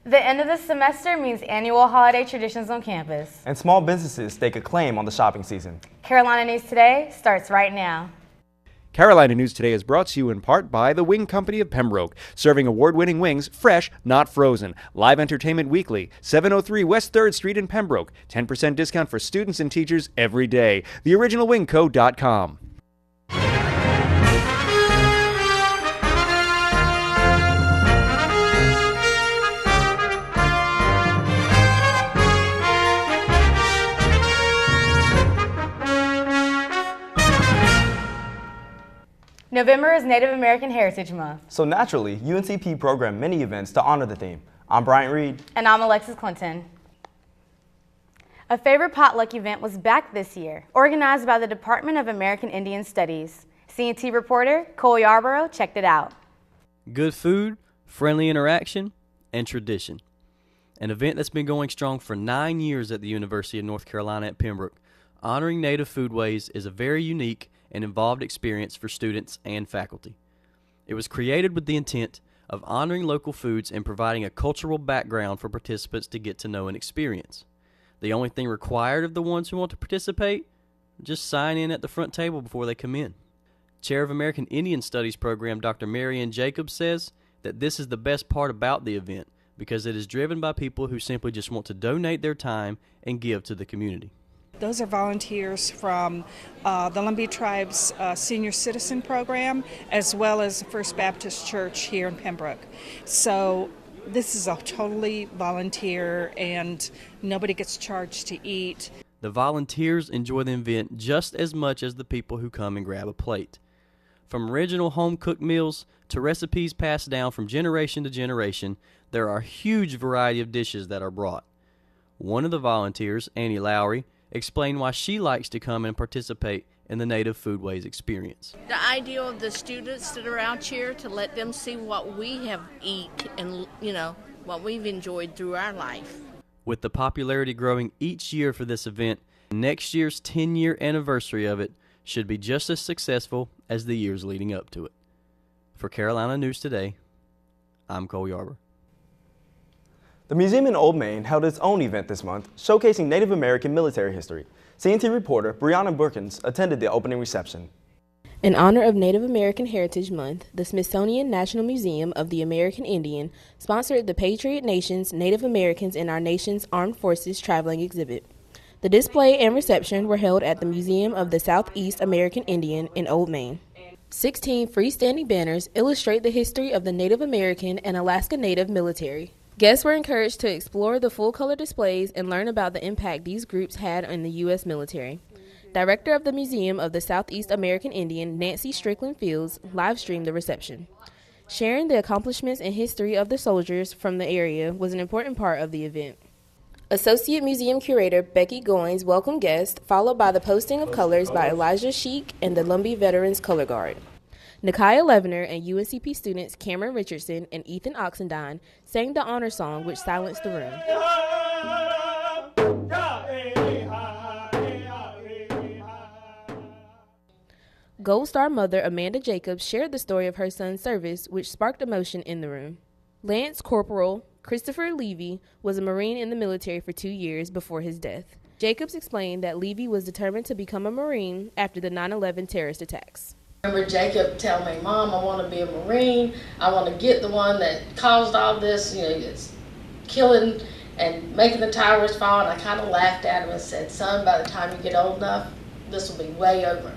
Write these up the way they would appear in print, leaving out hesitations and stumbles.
The end of the semester means annual holiday traditions on campus. And small businesses stake a claim on the shopping season. Carolina News Today starts right now. Carolina News Today is brought to you in part by the Wing Company of Pembroke, serving award-winning wings fresh, not frozen. Live entertainment weekly, 703 West 3rd Street in Pembroke. 10% discount for students and teachers every day. TheOriginalWingCo.com. November is Native American Heritage Month. So naturally, UNCP programmed many events to honor the theme. I'm Bryant Reed. And I'm Alexis Clinton. A favorite potluck event was back this year, organized by the Department of American Indian Studies. CNT reporter Cole Yarborough checked it out. Good food, friendly interaction, and tradition. An event that's been going strong for 9 years at the University of North Carolina at Pembroke. Honoring Native foodways is a very unique and involved experience for students and faculty. It was created with the intent of honoring local foods and providing a cultural background for participants to get to know and experience. The only thing required of the ones who want to participate, just sign in at the front table before they come in. Chair of American Indian Studies program Dr. Marianne Jacobs says that this is the best part about the event because it is driven by people who simply just want to donate their time and give to the community. Those are volunteers from the Lumbee Tribe's Senior Citizen Program, as well as First Baptist Church here in Pembroke. So this is a totally volunteer, and nobody gets charged to eat. The volunteers enjoy the event just as much as the people who come and grab a plate. From original home-cooked meals to recipes passed down from generation to generation, there are a huge variety of dishes that are brought. One of the volunteers, Annie Lowry, explain why she likes to come and participate in the Native Foodways experience. The idea of the students that are out here to let them see what we have eat and, what we've enjoyed through our life. With the popularity growing each year for this event, next year's 10-year anniversary of it should be just as successful as the years leading up to it. For Carolina News Today, I'm Cole Yarborough. The museum in Old Main held its own event this month, showcasing Native American military history. CNT reporter Brianna Brookins attended the opening reception. In honor of Native American Heritage Month, the Smithsonian National Museum of the American Indian sponsored the Patriot Nations Native Americans in Our Nation's Armed Forces traveling exhibit. The display and reception were held at the Museum of the Southeast American Indian in Old Main. 16 freestanding banners illustrate the history of the Native American and Alaska Native military. Guests were encouraged to explore the full-color displays and learn about the impact these groups had on the U.S. military. Director of the Museum of the Southeast American Indian, Nancy Strickland Fields, live-streamed the reception. Sharing the accomplishments and history of the soldiers from the area was an important part of the event. Associate Museum Curator Becky Goins welcomed guests, followed by the posting of colors by Elijah Sheik and the Lumbee Veterans Color Guard. Nikiah Levener and UNCP students Cameron Richardson and Ethan Oxendine sang the honor song, which silenced the room. Gold Star mother Amanda Jacobs shared the story of her son's service, which sparked emotion in the room. Lance Corporal Christopher Levy was a Marine in the military for 2 years before his death. Jacobs explained that Levy was determined to become a Marine after the 9/11 terrorist attacks. I remember Jacob telling me, "Mom, I want to be a Marine. I want to get the one that caused all this, it's killing and making the towers fall." And I kind of laughed at him and said, "Son, by the time you get old enough, this will be way over."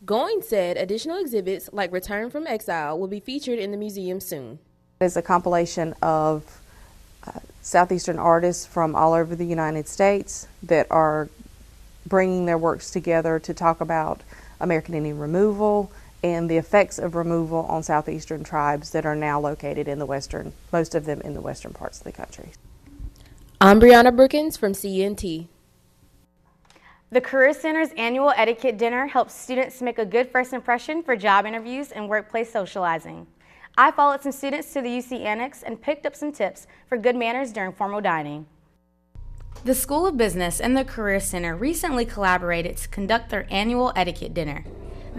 Goins said additional exhibits like Return from Exile will be featured in the museum soon. It's a compilation of Southeastern artists from all over the United States that are bringing their works together to talk about American Indian removal and the effects of removal on Southeastern tribes that are now located in the western, most of them in the western parts of the country. I'm Brianna Brookins from CNT. The Career Center's annual etiquette dinner helps students make a good first impression for job interviews and workplace socializing. I followed some students to the UC Annex and picked up some tips for good manners during formal dining. The School of Business and the Career Center recently collaborated to conduct their annual etiquette dinner.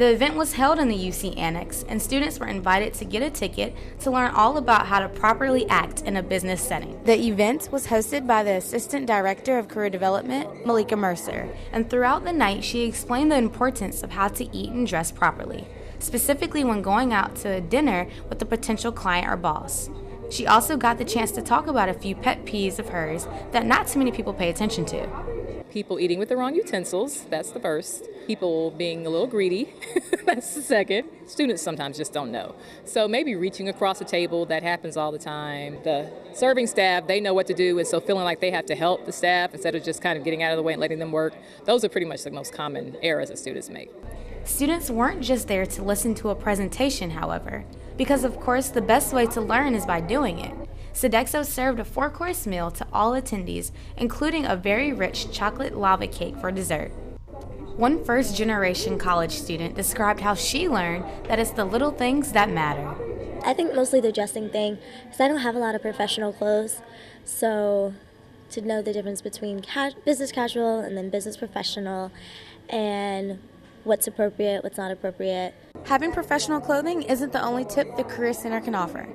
The event was held in the UC Annex, and students were invited to get a ticket to learn all about how to properly act in a business setting. The event was hosted by the Assistant Director of Career Development, Malika Mercer, and throughout the night she explained the importance of how to eat and dress properly, specifically when going out to a dinner with a potential client or boss. She also got the chance to talk about a few pet peeves of hers that not too many people pay attention to. People eating with the wrong utensils, that's the first. People being a little greedy, that's the second. Students sometimes just don't know. So maybe reaching across the table, that happens all the time. The serving staff, they know what to do, and so feeling like they have to help the staff instead of just kind of getting out of the way and letting them work. Those are pretty much the most common errors that students make. Students weren't just there to listen to a presentation, however, because of course the best way to learn is by doing it. Sodexo served a 4-course meal to all attendees, including a very rich chocolate lava cake for dessert. One first-generation college student described how she learned that it's the little things that matter. I think mostly the dressing thing, because I don't have a lot of professional clothes, so to know the difference between business casual and then business professional, and what's appropriate, what's not appropriate. Having professional clothing isn't the only tip the Career Center can offer.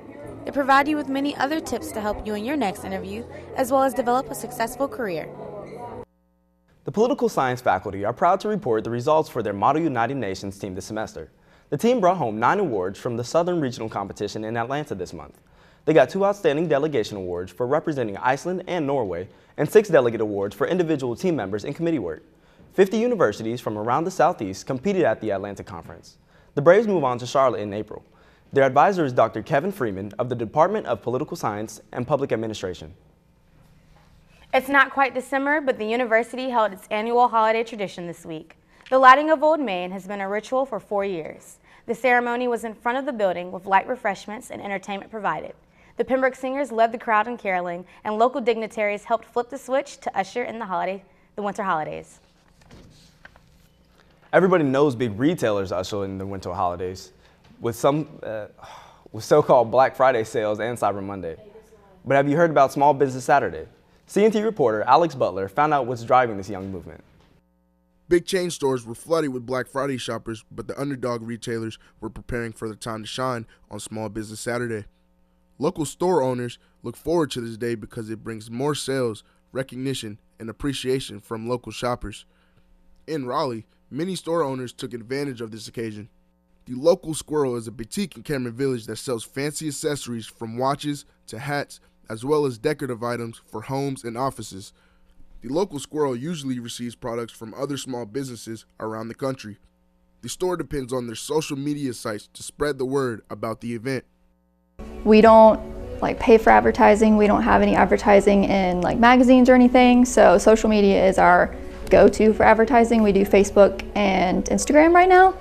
They provide you with many other tips to help you in your next interview, as well as develop a successful career. The political science faculty are proud to report the results for their Model United Nations team this semester. The team brought home 9 awards from the Southern Regional Competition in Atlanta this month. They got 2 Outstanding Delegation Awards for representing Iceland and Norway, and 6 Delegate Awards for individual team members in committee work. 50 universities from around the Southeast competed at the Atlanta Conference. The Braves move on to Charlotte in April. Their advisor is Dr. Kevin Freeman of the Department of Political Science and Public Administration. It's not quite December, but the university held its annual holiday tradition this week. The lighting of Old Main has been a ritual for 4 years. The ceremony was in front of the building with light refreshments and entertainment provided. The Pembroke Singers led the crowd in caroling, and local dignitaries helped flip the switch to usher in the winter holidays. Everybody knows big retailers usher in the winter holidays with so-called Black Friday sales and Cyber Monday. But have you heard about Small Business Saturday? CNT reporter Alex Butler found out what's driving this young movement. Big chain stores were flooded with Black Friday shoppers, but the underdog retailers were preparing for the time to shine on Small Business Saturday. Local store owners look forward to this day because it brings more sales, recognition, and appreciation from local shoppers. In Raleigh, many store owners took advantage of this occasion. The Local Squirrel is a boutique in Cameron Village that sells fancy accessories from watches to hats, as well as decorative items for homes and offices. The Local Squirrel usually receives products from other small businesses around the country. The store depends on their social media sites to spread the word about the event. We don't pay for advertising. We don't have any advertising in magazines or anything, so social media is our go-to for advertising. We do Facebook and Instagram right now,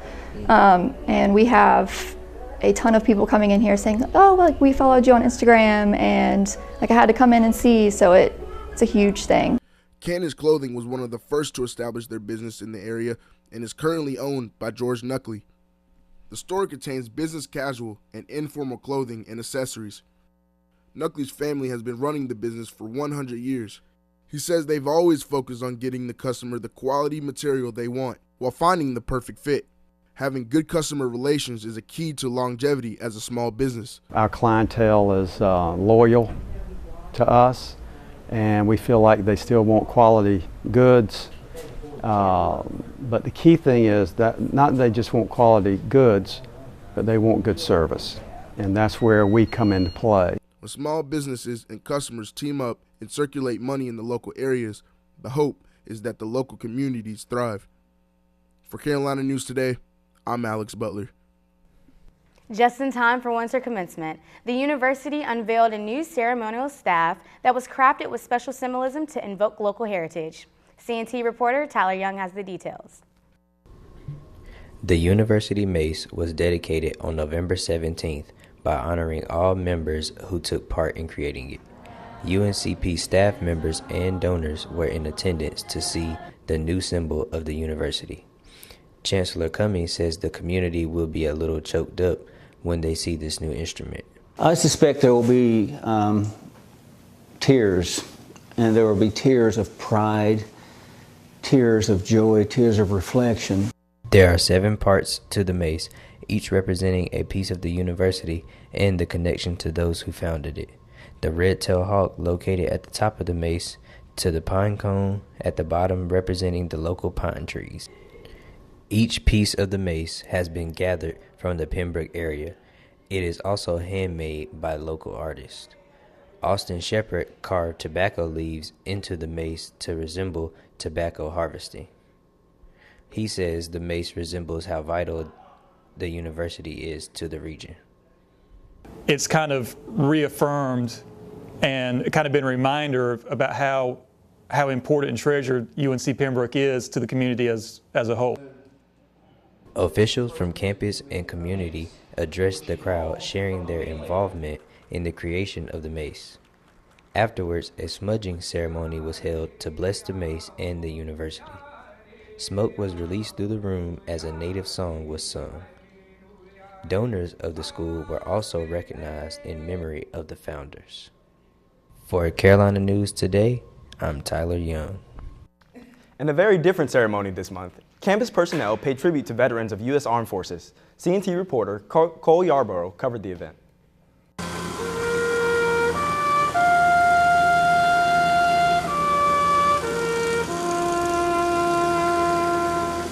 and we have a ton of people coming in here saying, oh, we followed you on Instagram, and I had to come in and see, so it's a huge thing. Candace Clothing was one of the first to establish their business in the area and is currently owned by George Nuckley. The store contains business casual and informal clothing and accessories. Nuckley's family has been running the business for 100 years. He says they've always focused on getting the customer the quality material they want while finding the perfect fit. Having good customer relations is a key to longevity as a small business. Our clientele is loyal to us, and we feel like they still want quality goods. But the key thing is that not they just want quality goods, but they want good service. And that's where we come into play. When small businesses and customers team up and circulate money in the local areas, the hope is that the local communities thrive. For Carolina News Today, I'm Alex Butler. Just in time for winter commencement, the university unveiled a new ceremonial staff that was crafted with special symbolism to invoke local heritage. CNT reporter Tyler Young has the details. The University Mace was dedicated on November 17th by honoring all members who took part in creating it. UNCP staff members and donors were in attendance to see the new symbol of the university. Chancellor Cummings says the community will be a little choked up when they see this new instrument. I suspect there will be tears, and there will be tears of pride, tears of joy, tears of reflection. There are 7 parts to the mace, each representing a piece of the university and the connection to those who founded it. The red-tailed hawk located at the top of the mace, to the pine cone at the bottom representing the local pine trees. Each piece of the mace has been gathered from the Pembroke area. It is also handmade by local artists. Austin Shepard carved tobacco leaves into the mace to resemble tobacco harvesting. He says the mace resembles how vital the university is to the region. It's kind of reaffirmed and kind of been a reminder about how important and treasured UNC Pembroke is to the community as a whole. Officials from campus and community addressed the crowd, sharing their involvement in the creation of the mace. Afterwards, a smudging ceremony was held to bless the mace and the university. Smoke was released through the room as a native song was sung. Donors of the school were also recognized in memory of the founders. For Carolina News Today, I'm Tyler Young. In a very different ceremony this month, campus personnel paid tribute to veterans of U.S. Armed Forces. CNT reporter Cole Yarborough covered the event.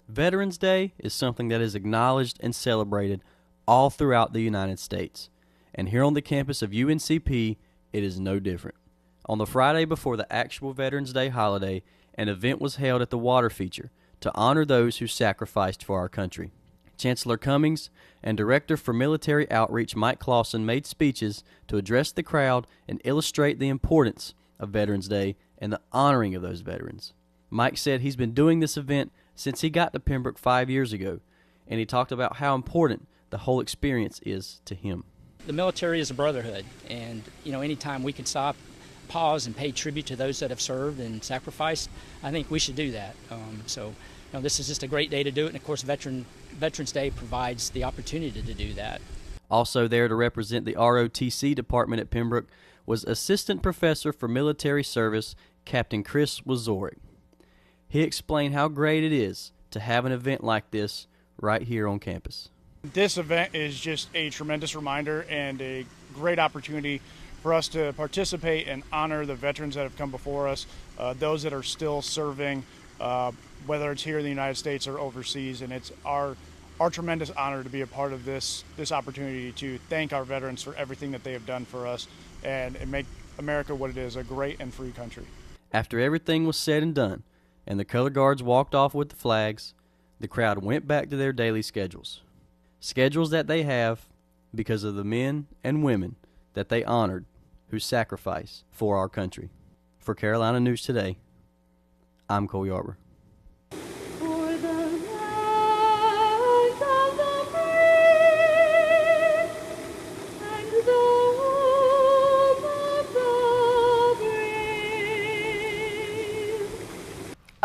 Veterans Day is something that is acknowledged and celebrated all throughout the United States. And here on the campus of UNCP, it is no different. On the Friday before the actual Veterans Day holiday, an event was held at the water feature to honor those who sacrificed for our country. Chancellor Cummings and Director for Military Outreach Mike Clausen made speeches to address the crowd and illustrate the importance of Veterans Day and the honoring of those veterans. Mike said he's been doing this event since he got to Pembroke 5 years ago, and he talked about how important the whole experience is to him. The military is a brotherhood, and anytime we can stop, pause, and pay tribute to those that have served and sacrificed, I think we should do that. This is just a great day to do it, and of course Veterans Day provides the opportunity to do that. Also there to represent the ROTC department at Pembroke was Assistant Professor for Military Service, Captain Chris Wazorek. He explained how great it is to have an event like this right here on campus. This event is just a tremendous reminder and a great opportunity for us to participate and honor the veterans that have come before us, those that are still serving, whether it's here in the United States or overseas. And it's our tremendous honor to be a part of this opportunity to thank our veterans for everything that they have done for us and make America what it is, a great and free country. After everything was said and done, and the color guards walked off with the flags, the crowd went back to their daily schedules. Schedules that they have because of the men and women that they honored who sacrificed for our country. For Carolina News Today, I'm Cole Yarborough.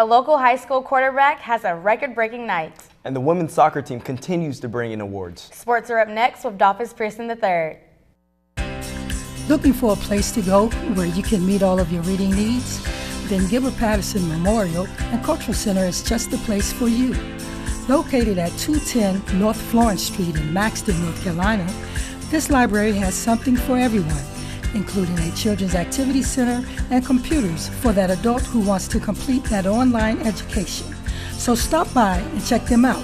A local high school quarterback has a record-breaking night. And the women's soccer team continues to bring in awards. Sports are up next with Dolphins Pearson III. Looking for a place to go where you can meet all of your reading needs? Then Gilbert Patterson Memorial and Cultural Center is just the place for you. Located at 210 North Florence Street in Maxton, North Carolina, this library has something for everyone, including a children's activity center and computers for that adult who wants to complete that online education. So stop by and check them out,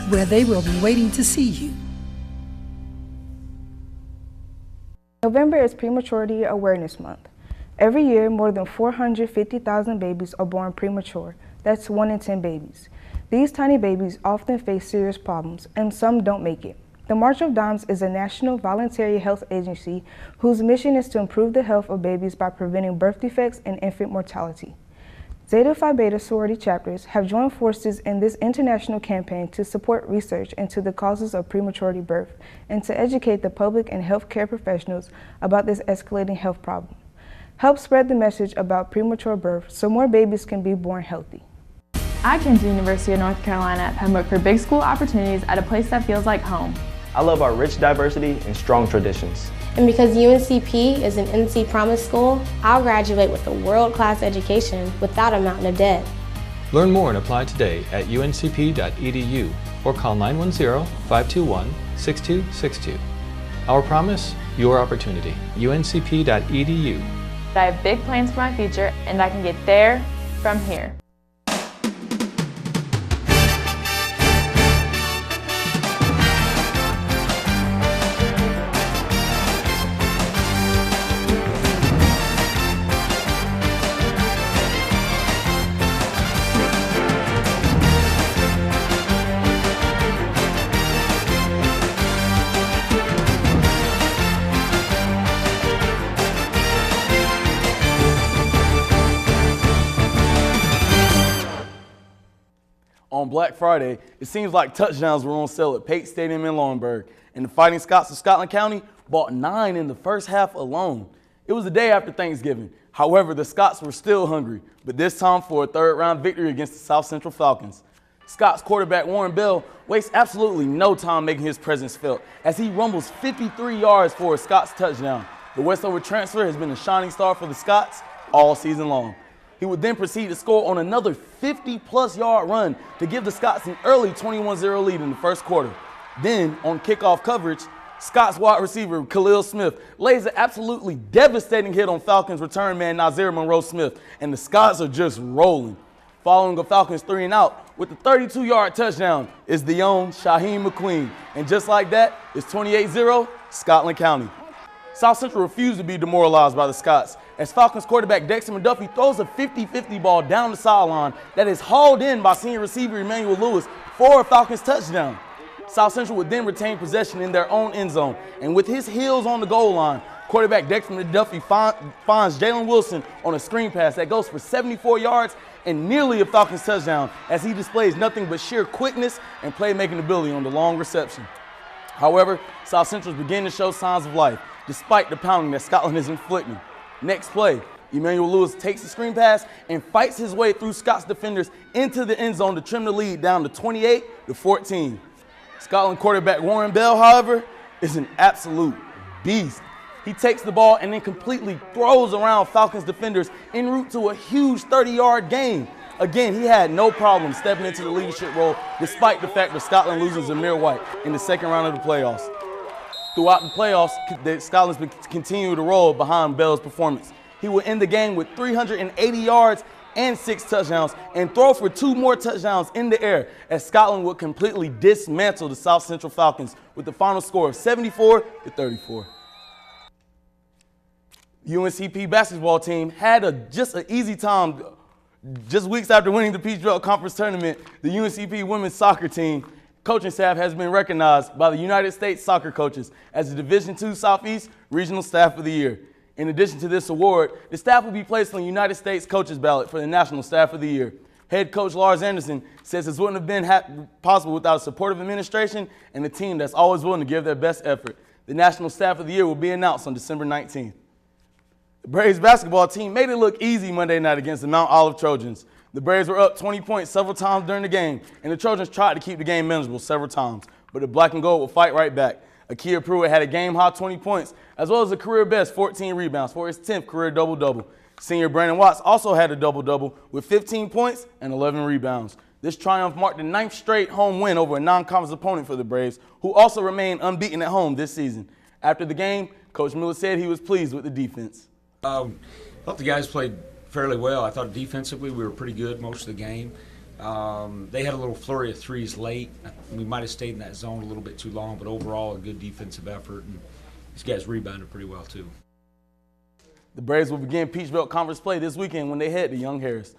where they will be waiting to see you. November is Prematurity Awareness Month. Every year, more than 450,000 babies are born premature. That's 1 in 10 babies. These tiny babies often face serious problems, and some don't make it. The March of Dimes is a national voluntary health agency whose mission is to improve the health of babies by preventing birth defects and infant mortality. Zeta Phi Beta sorority chapters have joined forces in this international campaign to support research into the causes of prematurity birth and to educate the public and healthcare professionals about this escalating health problem. Help spread the message about premature birth so more babies can be born healthy. I came to the University of North Carolina at Pembroke for big school opportunities at a place that feels like home. I love our rich diversity and strong traditions. And because UNCP is an NC Promise school, I'll graduate with a world-class education without a mountain of debt. Learn more and apply today at uncp.edu or call 910-521-6262. Our promise, your opportunity. uncp.edu. I have big plans for my future, and I can get there from here. On Black Friday, it seems like touchdowns were on sale at Pate Stadium in Laurinburg, and the Fighting Scots of Scotland County bought 9 in the first half alone. It was the day after Thanksgiving. However, the Scots were still hungry, but this time for a third-round victory against the South Central Falcons. Scots quarterback Warren Bell wastes absolutely no time making his presence felt as he rumbles 53 yards for a Scots touchdown. The Westover transfer has been a shining star for the Scots all season long. He would then proceed to score on another 50-plus yard run to give the Scots an early 21-0 lead in the first quarter. Then, on kickoff coverage, Scots wide receiver Khalil Smith lays an absolutely devastating hit on Falcons return man Nazir Monroe-Smith, and the Scots are just rolling. Following the Falcons 3-and-out with the 32-yard touchdown is the own Shaheem McQueen. And just like that, it's 28-0 Scotland County. South Central refused to be demoralized by the Scots as Falcons quarterback Dexter McDuffie throws a 50-50 ball down the sideline that is hauled in by senior receiver Emmanuel Lewis for a Falcons touchdown. South Central would then retain possession in their own end zone, and with his heels on the goal line, quarterback Dexter McDuffie finds Jalen Wilson on a screen pass that goes for 74 yards and nearly a Falcons touchdown as he displays nothing but sheer quickness and playmaking ability on the long reception. However, South Central is beginning to show signs of life despite the pounding that Scotland is inflicting. Next play, Emmanuel Lewis takes the screen pass and fights his way through Scots defenders into the end zone to trim the lead down to 28-14. Scotland quarterback Warren Bell, however, is an absolute beast. He takes the ball and then completely throws around Falcons defenders en route to a huge 30-yard gain. Again, he had no problem stepping into the leadership role despite the fact that Scotland loses Zamir White in the second round of the playoffs. Throughout the playoffs, Scotland's been continuing to roll behind Bell's performance. He will end the game with 380 yards and 6 touchdowns and throw for 2 more touchdowns in the air as Scotland would completely dismantle the South Central Falcons with the final score of 74-34. UNCP basketball team had just an easy time. Just weeks after winning the Peach Belt Conference Tournament, the UNCP women's soccer team coaching staff has been recognized by the United States Soccer Coaches as the Division II Southeast Regional Staff of the Year. In addition to this award, the staff will be placed on the United States Coaches ballot for the National Staff of the Year. Head coach Lars Anderson says this wouldn't have been possible without a supportive administration and a team that's always willing to give their best effort. The National Staff of the Year will be announced on December 19th. The Braves basketball team made it look easy Monday night against the Mount Olive Trojans. The Braves were up 20 points several times during the game, and the Trojans tried to keep the game manageable several times, but the black and gold will fight right back. Akia Pruitt had a game-high 20 points, as well as a career-best 14 rebounds for his 10th career double-double. Senior Brandon Watts also had a double-double with 15 points and 11 rebounds. This triumph marked the 9th straight home win over a non-conference opponent for the Braves, who also remain unbeaten at home this season. After the game, Coach Miller said he was pleased with the defense. I thought the guys played fairly well. I thought defensively we were pretty good most of the game. They had a little flurry of threes late. We might have stayed in that zone a little bit too long, but overall a good defensive effort, and these guys rebounded pretty well too. The Braves will begin Peach Belt Conference play this weekend when they head to Young Harris.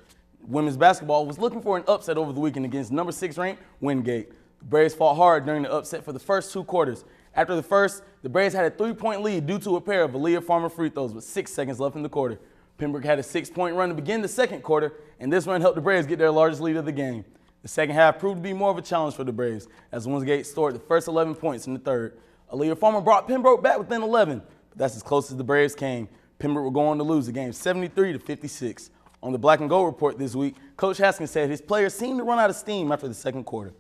Women's basketball was looking for an upset over the weekend against number 6 ranked Wingate. The Braves fought hard during the upset for the first 2 quarters. After the first, the Braves had a 3-point lead due to a pair of Aaliyah Farmer free throws with 6 seconds left in the quarter. Pembroke had a 6-point run to begin the second quarter, and this run helped the Braves get their largest lead of the game. The second half proved to be more of a challenge for the Braves as Wingate scored the first 11 points in the third. Aaliyah Farmer brought Pembroke back within 11, but that's as close as the Braves came. Pembroke will go on to lose the game 73-56. On the Black and Gold report this week, Coach Haskins said his players seemed to run out of steam after the second quarter.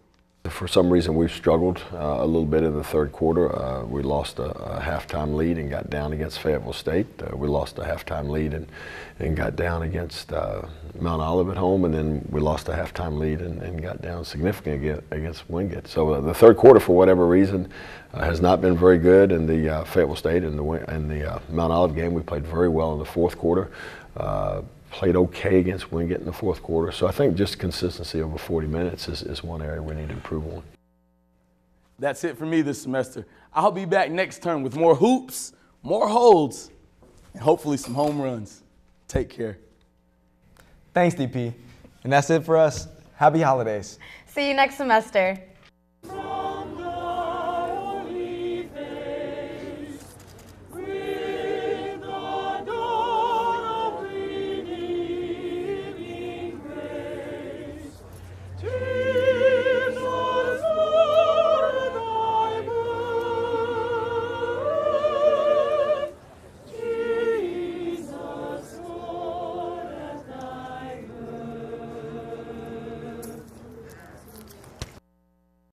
For some reason, we've struggled a little bit in the third quarter. We lost a halftime lead and got down against Fayetteville State. We lost a halftime lead and got down against Mount Olive at home, and then we lost a halftime lead and got down significantly against Wingate. So the third quarter, for whatever reason, has not been very good. In the Fayetteville State and the Mount Olive game, we played very well in the fourth quarter. Played okay against Wingate in the fourth quarter. So I think just consistency over 40 minutes is one area we need to improve on. That's it for me this semester. I'll be back next term with more hoops, more holds, and hopefully some home runs. Take care. Thanks, DP. And that's it for us. Happy holidays. See you next semester.